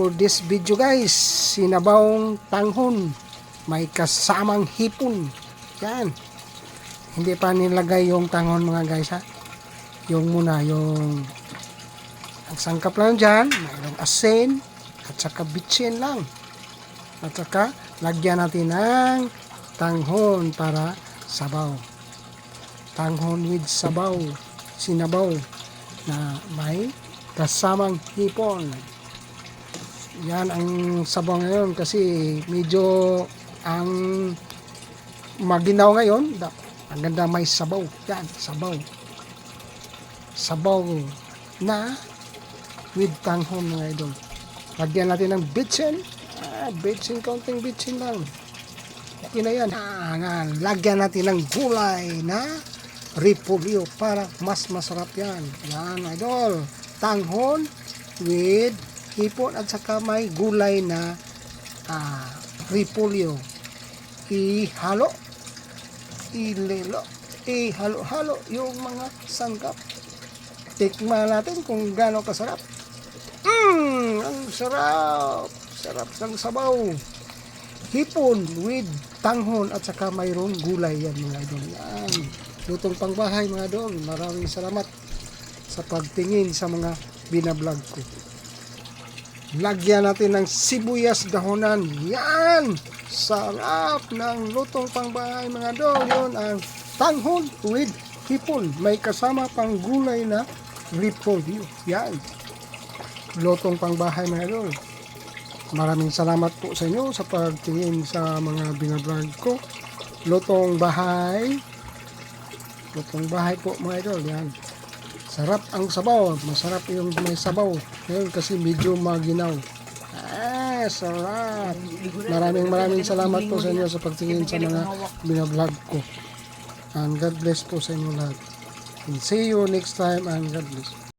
For this video guys, sinabawang tanghon, may kasamang hipon. Yan. Hindi pa nilagay yung tanghon mga guys ha. Yung muna, yung ang sangkap lang dyan, mayroong asin at saka bitsin lang. At saka lagyan natin ng tanghon para sabaw. Tanghon with sabaw, sinabaw na may kasamang hipon. Yan ang sabaw ngayon kasi medyo ang maginaw ngayon. Ang ganda may sabaw. Yan, sabaw. Sabaw na with tanghon mga idol. Lagyan natin ng bitsin. Bitsin, kaunting bitsin lang. Okay na yan. Lagyan natin ng gulay na repolyo para mas masarap yan. Yan idol. Tanghon with hipon at saka may gulay na repolyo. Ihalo, ilelo, ihalo-halo yung mga sangkap. Tikman natin kung gaano kasarap. Ang sarap. Sarap ng sabaw. Hipon with tanghon at saka mayroong gulay yan mga idol. Yan. Lutong pangbahay mga idol. Maraming salamat sa pagtingin sa mga binablog ko. Lagyan natin ng sibuyas dahonan. Yan! Sarap ng lutong pangbahay mga idol. Yun ang tanghon with hipon. May kasama pang gulay na repolyo. Yan. Lutong pangbahay mga idol. Maraming salamat po sa inyo sa pagtingin sa mga binablog ko. Lutong bahay. Lutong bahay po mga idol. Yan. Sarap ang sabaw. Masarap yung may sabaw. Ngayon kasi medyo maginaw. Sarap. Maraming salamat po sa inyo sa pagtingin sa mga binablog ko. And God bless po sa inyo lahat. And see you next time and God bless.